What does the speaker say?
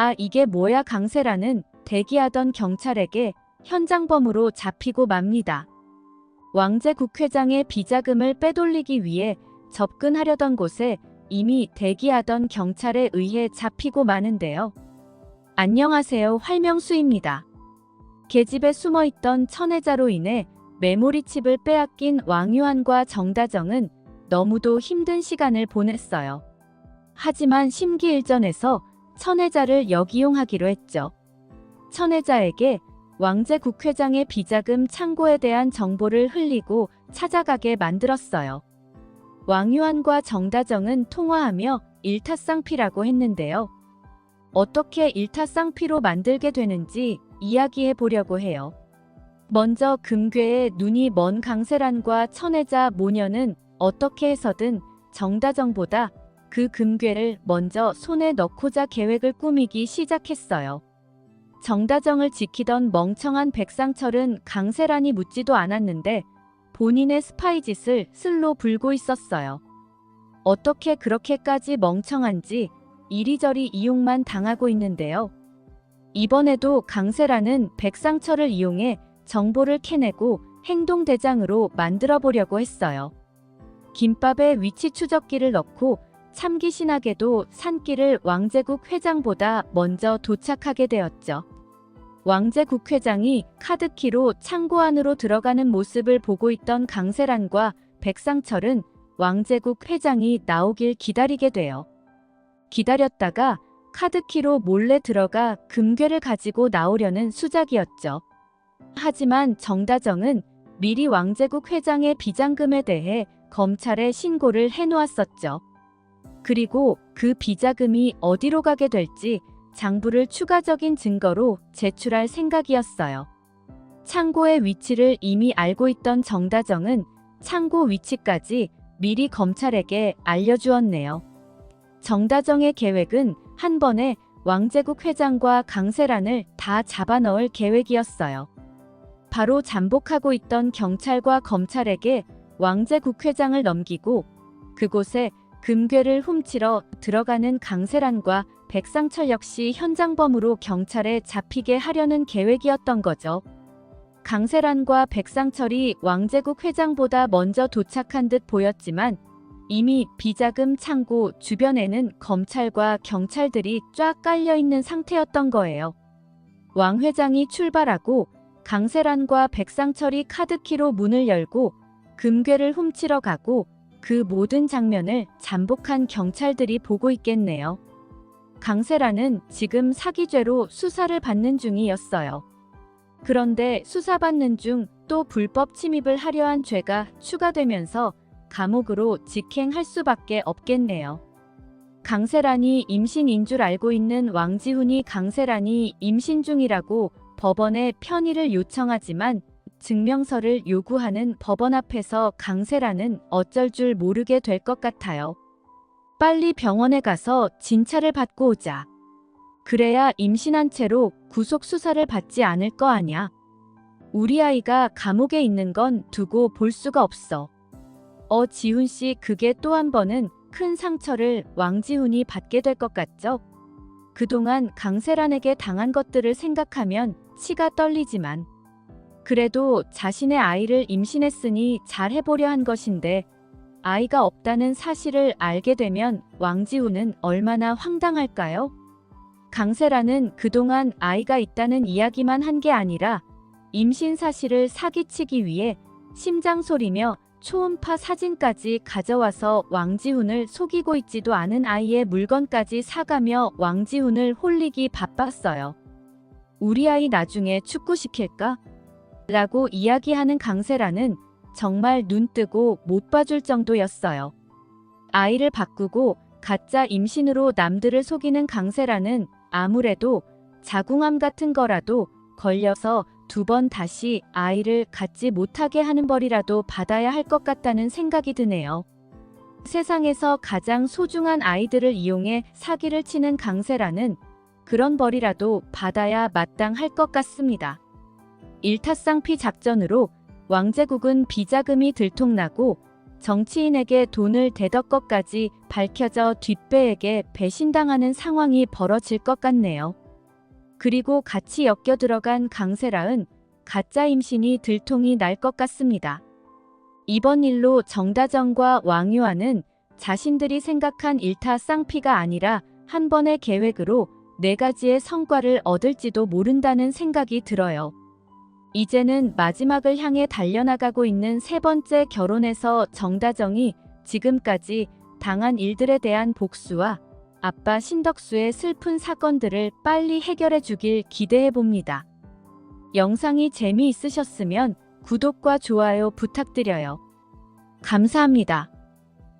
아, 이게 뭐야? 강세라는 대기하던 경찰에게 현장범으로 잡히고 맙니다. 왕제 국회장의 비자금을 빼돌리기 위해 접근하려던 곳에 이미 대기하던 경찰에 의해 잡히고 마는데요. 안녕하세요. 활명수입니다. 계집에 숨어있던 천혜자로 인해 메모리칩을 빼앗긴 왕유한과 정다정은 너무도 힘든 시간을 보냈어요. 하지만 심기일전에서 천혜자를 역이용하기로 했죠. 천혜자에게 왕제 국회장의 비자금 창고에 대한 정보를 흘리고 찾아가게 만들었어요. 왕유한과 정다정은 통화하며 일타쌍피라고 했는데요. 어떻게 일타쌍피로 만들게 되는지 이야기해 보려고 해요. 먼저 금괴에 눈이 먼 강세란과 천혜자 모녀는 어떻게 해서든 정다정보다 그 금괴를 먼저 손에 넣고자 계획을 꾸미기 시작했어요. 정다정을 지키던 멍청한 백상철은 강세란이 묻지도 않았는데 본인의 스파이 짓을 슬로 불고 있었어요. 어떻게 그렇게까지 멍청한지 이리저리 이용만 당하고 있는데요. 이번에도 강세란은 백상철을 이용해 정보를 캐내고 행동대장으로 만들어 보려고 했어요. 김밥에 위치 추적기를 넣고 참기신하게도 산길을 왕제국 회장보다 먼저 도착하게 되었죠. 왕제국 회장이 카드키로 창고 안으로 들어가는 모습을 보고 있던 강세란과 백상철은 왕제국 회장이 나오길 기다리게 돼요. 기다렸다가 카드키로 몰래 들어가 금괴를 가지고 나오려는 수작이었죠. 하지만 정다정은 미리 왕제국 회장의 비자금에 대해 검찰에 신고를 해놓았었죠. 그리고 그 비자금이 어디로 가게 될지 장부를 추가적인 증거로 제출할 생각이었어요. 창고의 위치를 이미 알고 있던 정다정은 창고 위치까지 미리 검찰에게 알려주었네요. 정다정의 계획은 한 번에 왕제국 회장과 강세란을 다 잡아넣을 계획이었어요. 바로 잠복하고 있던 경찰과 검찰에게 왕제국 회장을 넘기고 그곳에 금괴를 훔치러 들어가는 강세란과 백상철 역시 현장범으로 경찰에 잡히게 하려는 계획이었던 거죠. 강세란과 백상철이 왕제국 회장보다 먼저 도착한 듯 보였지만 이미 비자금 창고 주변에는 검찰과 경찰들이 쫙 깔려있는 상태였던 거예요. 왕 회장이 출발하고 강세란과 백상철이 카드키로 문을 열고 금괴를 훔치러 가고 그 모든 장면을 잠복한 경찰들이 보고 있겠네요. 강세란은 지금 사기죄로 수사를 받는 중이었어요. 그런데 수사받는 중 또 불법 침입을 하려 한 죄가 추가되면서 감옥으로 직행할 수밖에 없겠네요. 강세란이 임신인 줄 알고 있는 왕지훈이 강세란이 임신 중이라고 법원에 편의를 요청하지만 증명서를 요구하는 법원 앞에서 강세란은 어쩔 줄 모르게 될 것 같아요. 빨리 병원에 가서 진찰을 받고 오자. 그래야 임신한 채로 구속 수사를 받지 않을 거 아냐. 우리 아이가 감옥에 있는 건 두고 볼 수가 없어. 지훈씨, 그게 또 한 번은 큰 상처를 왕지훈이 받게 될 것 같죠? 그동안 강세란에게 당한 것들을 생각하면 치가 떨리지만 그래도 자신의 아이를 임신했으니 잘 해보려 한 것인데 아이가 없다는 사실을 알게 되면 왕지훈은 얼마나 황당할까요? 강세란은 그동안 아이가 있다는 이야기만 한 게 아니라 임신 사실을 사기치기 위해 심장 소리며 초음파 사진까지 가져와서 왕지훈을 속이고 있지도 않은 아이의 물건까지 사가며 왕지훈을 홀리기 바빴어요. 우리 아이 나중에 축구시킬까? 라고 이야기하는 강세란은 정말 눈뜨고 못 봐줄 정도였어요. 아이를 바꾸고 가짜 임신으로 남들을 속이는 강세란은 아무래도 자궁암 같은 거라도 걸려서 2번 다시 아이를 갖지 못하게 하는 벌이라도 받아야 할 것 같다는 생각이 드네요. 세상에서 가장 소중한 아이들을 이용해 사기를 치는 강세란은 그런 벌이라도 받아야 마땅할 것 같습니다. 일타쌍피 작전으로 왕제국은 비자금이 들통나고 정치인에게 돈을 대던 것까지 밝혀져 뒷배에게 배신당하는 상황이 벌어질 것 같네요. 그리고 같이 엮여 들어간 강세라은 가짜 임신이 들통이 날 것 같습니다. 이번 일로 정다정과 왕유아는 자신들이 생각한 일타쌍피가 아니라 한 번의 계획으로 4가지의 성과를 얻을지도 모른다는 생각이 들어요. 이제는 마지막을 향해 달려나가고 있는 3번째 결혼에서 정다정이 지금까지 당한 일들에 대한 복수와 아빠 신덕수의 슬픈 사건들을 빨리 해결해 주길 기대해 봅니다. 영상이 재미있으셨으면 구독과 좋아요 부탁드려요. 감사합니다.